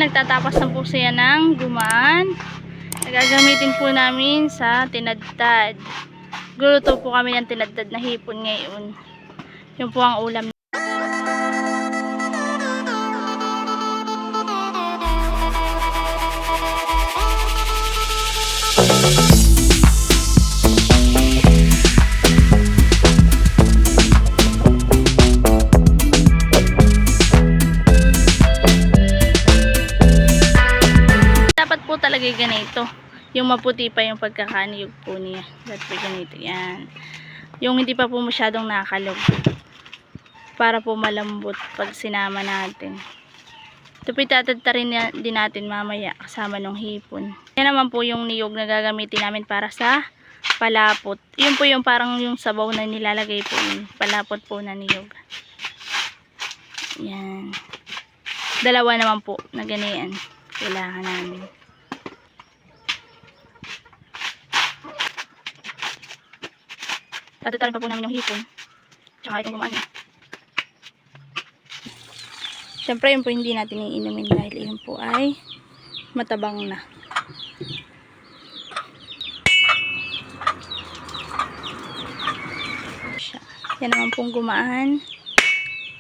Nagtatapos na po siya ng gumaan. Gagamitin po namin sa tinadtad. Gluluto po kami ng tinadtad na hipon ngayon. Yun po ang ulam. Dapat po talaga ganito. Yung maputi pa yung pagkakaniyog po niya. Dapat po ganito. Yan. Yung hindi pa po masyadong nakalog. Para po malambot pag sinama natin. Ito po itatadtarin din natin mamaya kasama ng hipon. Yan naman po yung niyog na gagamitin namin para sa palapot. Yun po yung parang yung sabaw na nilalagay po yun. Palapot po na niyog. Yan. Dalawa naman po na ganyan. Kailangan namin. Tatatarin pa po namin yung hipon. Tsaka itong gumaan. Siyempre yun po hindi natin iinumin dahil yun po ay matabang na. Yan naman pong gumaan.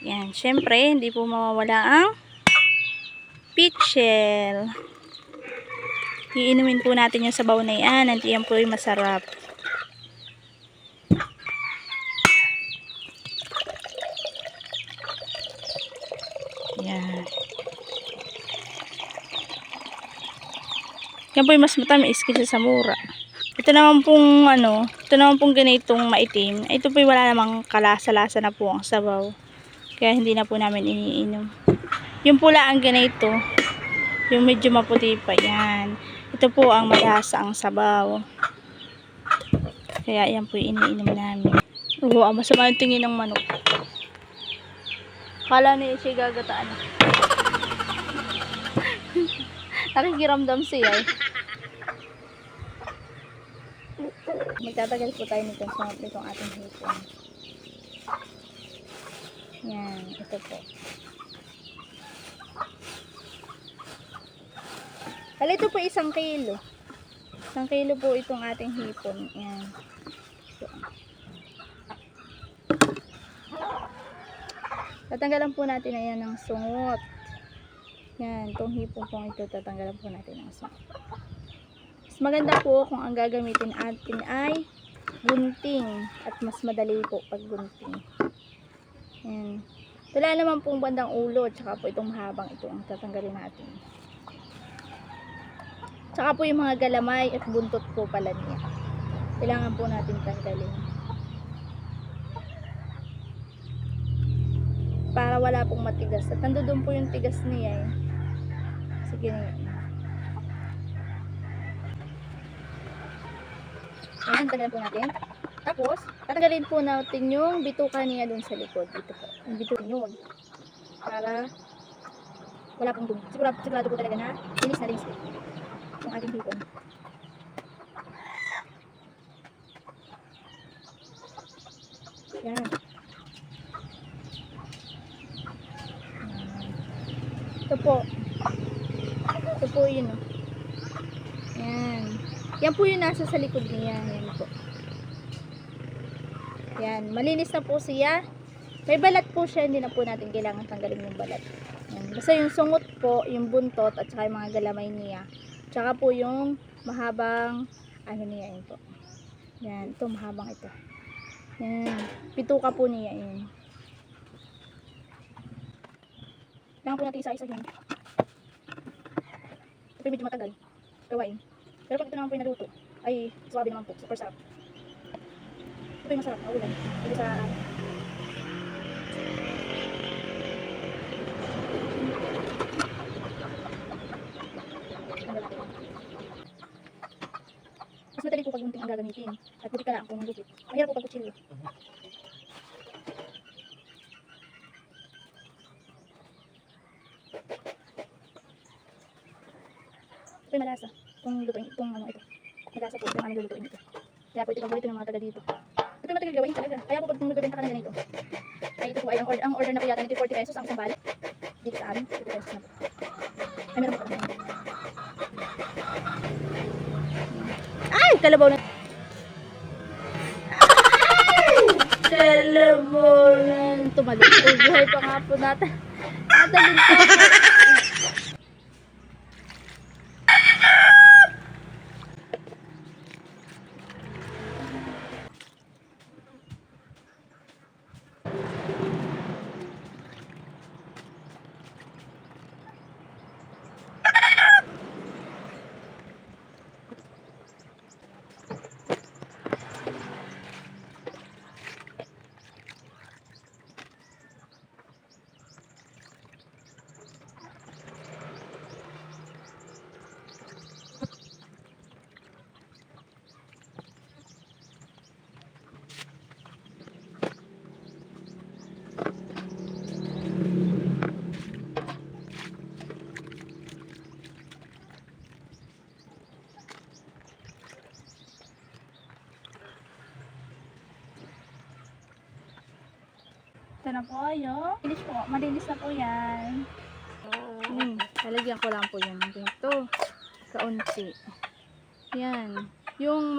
Yan. Siyempre hindi po mawawala ang pitchel. Iinumin po natin yung sabaw na yan. At yan po ay masarap. Yan. Yan po yung mas matamis kaysa sa mura. Ito naman pong ito naman pong ganitong maitim. Ito po wala namang kalasa-lasa na po ang sabaw. Kaya hindi na po namin iniinom. Yung pula ang ganito. Yung medyo maputi pa yan. Ito po ang malasa ang sabaw. Kaya yan po yung iniinom namin. Oo, masama yung tingin ng manok. Kala niya siya gagataan. Nakikiramdam siya eh. Magtatagal po tayo nitong sungot nitong ating hipon. Yan, ito po. Hala, ito po 1 kilo. 1 kilo po itong ating hipon. Yan. Tatanggalan po natin na yan ng sungot. Yan, itong hipon po ito, tatanggalan po natin ng sungot. Mas maganda po kung ang gagamitin natin ay gunting. At mas madali po pag gunting. Yan. Wala naman pong bandang ulo, tsaka po itong mahabang ito ang tatanggalin natin. Tsaka po yung mga galamay at buntot po pala niya. Kailangan po natin tanggalin. Para wala pong matigas. At nandoon po yung tigas niya eh. Sige na yan. Ayan, tanggalin po natin. Tapos, tatanggalin po natin yung bituka niya dun sa likod. Dito po. Yung bituka yun. Para wala pong dumi. Sigurado po talaga na linis na linis po. Yung ating hipon. Yan. Ito po. Ito po yun. Oh. Yan. Yan po yung nasa sa likod niya. Yan po. Yan. Malinis na po siya. May balat po siya. Hindi na po natin kailangan tanggalin yung balat. Yan. Basta yung sungot po, yung buntot, at saka yung mga galamay niya. Tsaka po yung mahabang niya yun po. Yan. Ito mahabang ito. Yan. Pituka po niya yun. Kailangan po natin isa-isa yun. Ito medyo matagal gawain. Pero pag ito naman po yung naluto, ay swabe naman po. Super sarap. Ito yung masarap na ulam. Ito sa mas madali po pag gunting ang gagamitin. At buti ka lang po ng gupit. Mahirap po pag kutsilyo. Ito yung malasa. Itong lutuin, itong ito. Malasa po itong aming lulutuin ito. Kaya po ito paborito ng mga taga dito. Ito yung matagal gawain talaga. Kaya po pag magbebenta ka na ganito, ay ito po ay ang order na po yata nito 40 pesos ang isang balik. Dito sa amin. Press na. Ay, meron pa. Ay! Kalabaw na. Kalabaw na. Tumalit po. Buhay pa nga po natin. Natalin po. Ito na po yung finish po. Malinis na po yan. Lalagyan ko lang po yan dito. Kaunti. Yan. Yung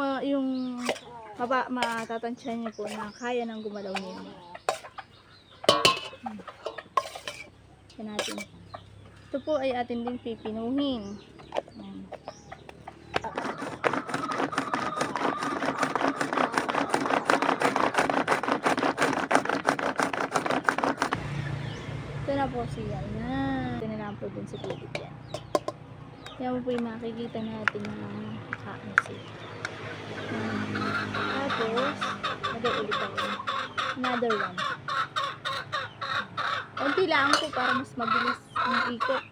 matatansya niyo po na kaya nang gumalaw niyo. Yan natin. Ito po ay atin din pipinuhin. Yan. Ito na po siya. Yan. Ito na lang po dun sa tubig yan. Yan po yung makikita natin na kain siya. Tapos, lagay ulit ako. Another one. Kunti lang po para mas mabilis ang ikot.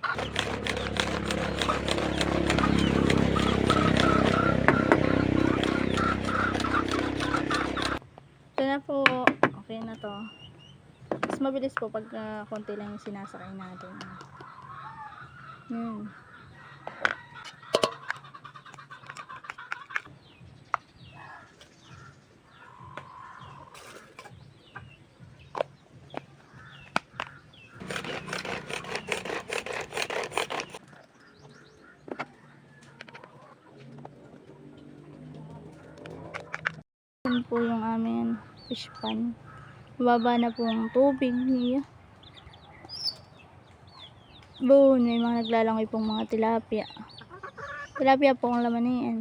Ito na po. Okay na to. Mas mabilis po pag konti lang yung sinasakay natin. Yan po yung amin fish pan. Mababa na po ang tubig niya. Boon, may mga naglalangoy pong mga tilapia. Tilapia po ang laman niyan.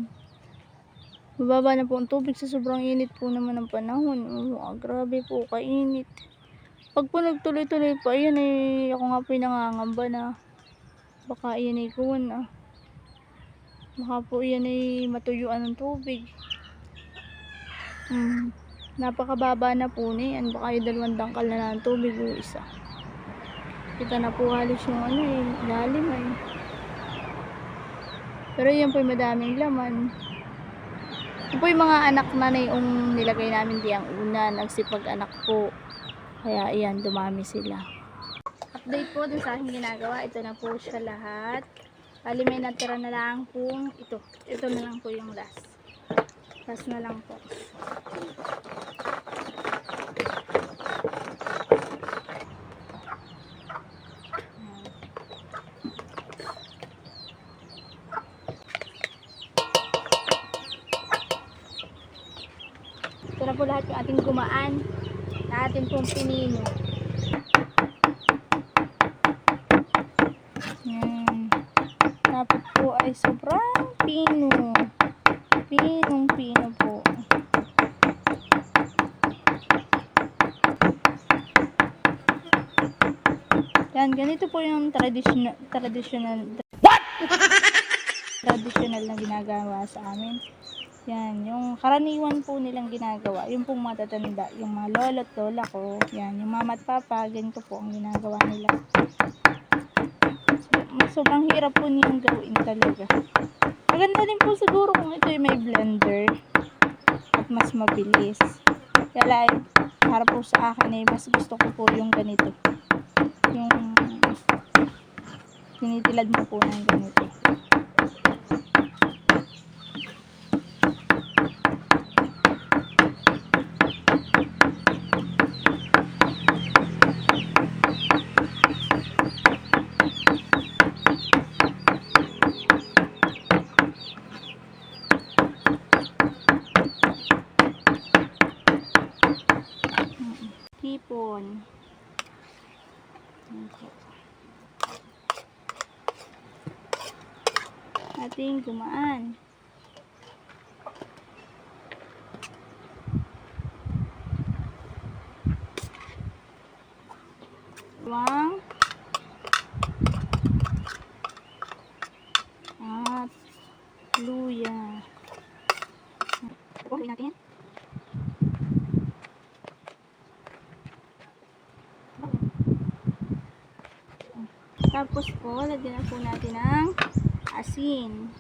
Mababa na po ang tubig sa sobrang init po naman ng panahon. Grabe po, kainit. Pag po nagtuloy-tuloy pa, ayan eh, ako nga po nangangamba na baka iyan ay kuwan baka po iyan ay matuyuan ng tubig. Napakababa na po niyan. Baka yung 2 dangkal na ng tubig o isa. Kita na po halos yung lalim ay. Pero yan po yung madaming laman. Yan po yung mga anak na yung nilagay namin diyang una. Nagsipag-anak po. Kaya ayan, dumami sila. Update po dun sa aking ginagawa. Ito na po siya lahat. Bali may natira na lang po ito. Ito na lang po yung last. Last na lang po. Ito na po lahat yung ating gumaan na ating pong pinino. Tapos po ay sobrang pino. Pinong-pino po. Yan, ganito po yung traditional na ginagawa sa amin. Yan, yung karaniwan po nilang ginagawa, yung pong matatanda, yung mga lolo at lola ko, yan, yung mama at papa, ganito po ang ginagawa nila. Sobrang hirap po niyong gawin talaga. Maganda din po siguro kung ito ay may blender at mas mabilis. Kaya para po sa akin ay mas gusto ko po yung ganito. Yung tinitilad mo po ng ganito. ating gumaan. Bawang at luya. Gawin natin. Tapos po, lagyan na po natin ng asin.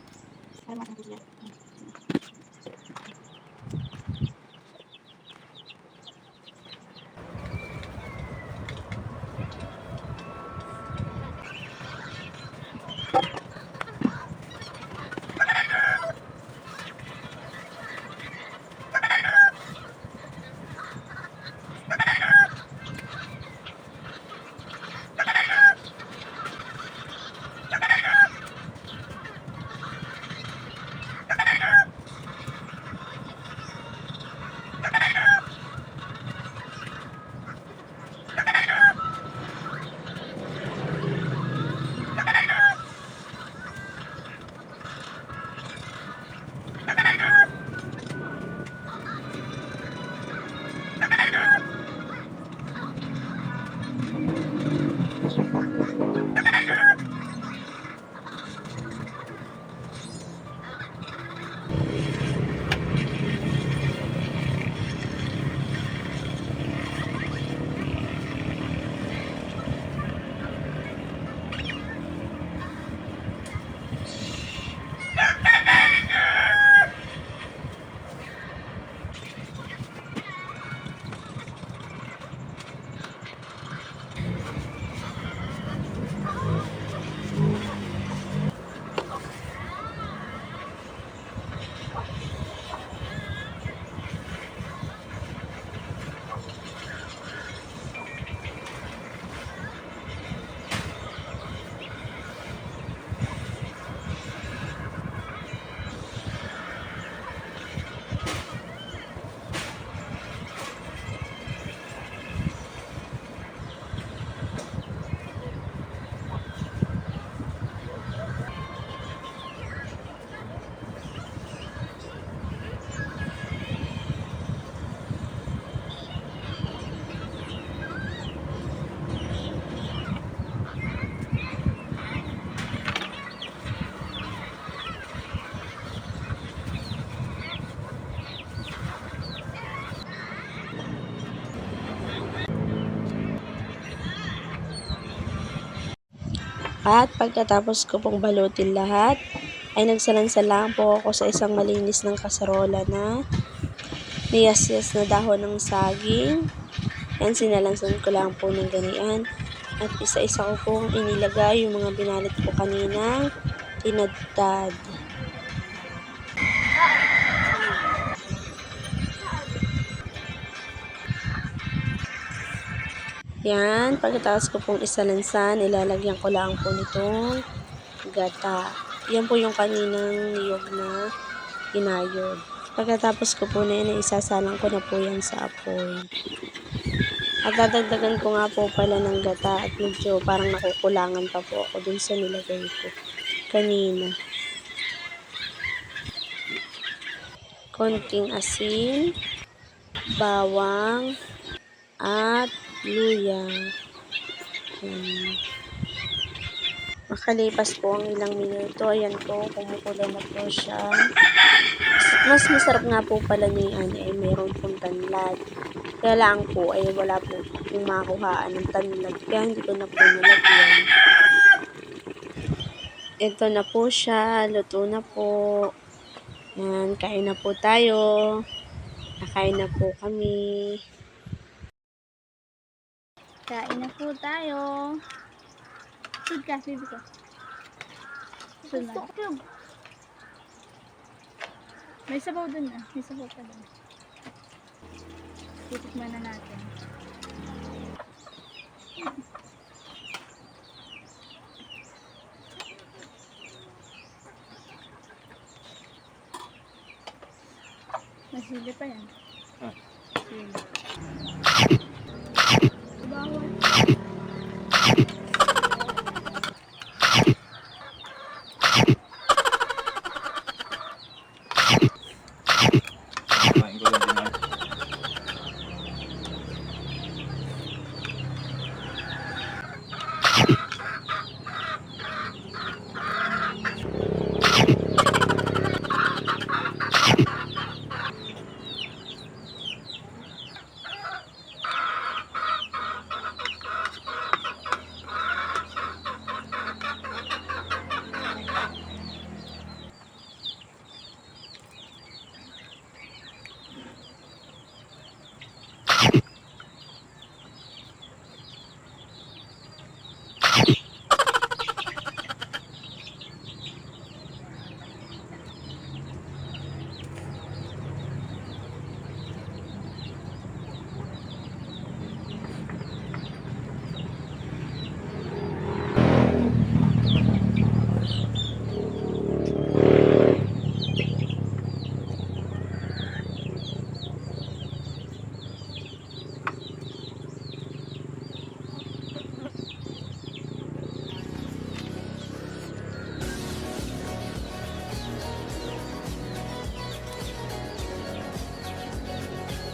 At pagkatapos ko pong balutin lahat, ay nagsalansalang po ako sa isang malinis ng kaserola na niyas-yas na dahon ng saging. Yan, sinalansan ko lang po ng ganyan. At isa-isa ko pong inilagay yung mga binalit ko kanina, tinadtad. Yan, pagkatapos ko pong isalansan, ilalagyan ko lang po nitong gata. Yan po yung kaninang niyog na inayod. Pagkatapos ko po na yan, isasalang ko na po yan sa apoy. At dadagdagan ko nga po pala ng gata at medyo parang nakukulangan pa po ako dun sa nilagay ko kanina. Konting asin, bawang, at luya. Makalipas po ang ilang minuto, ayan po, kumukulo na po siya. Mas masarap nga po pala ni ay meron pong tanlad. Kaya lang po, ay wala po yung makuhaan ng tanlad. Kaya hindi ko na po nalagyan. Ito na po siya, luto na po. Yan, kain na po tayo. Nakain na po kami. Kain na po tayo. Sud ka, baby ko. Sud na. May sabaw dun ah. May sabaw pa dun. Titikman na natin. May sili pa yan. Ah. Sili.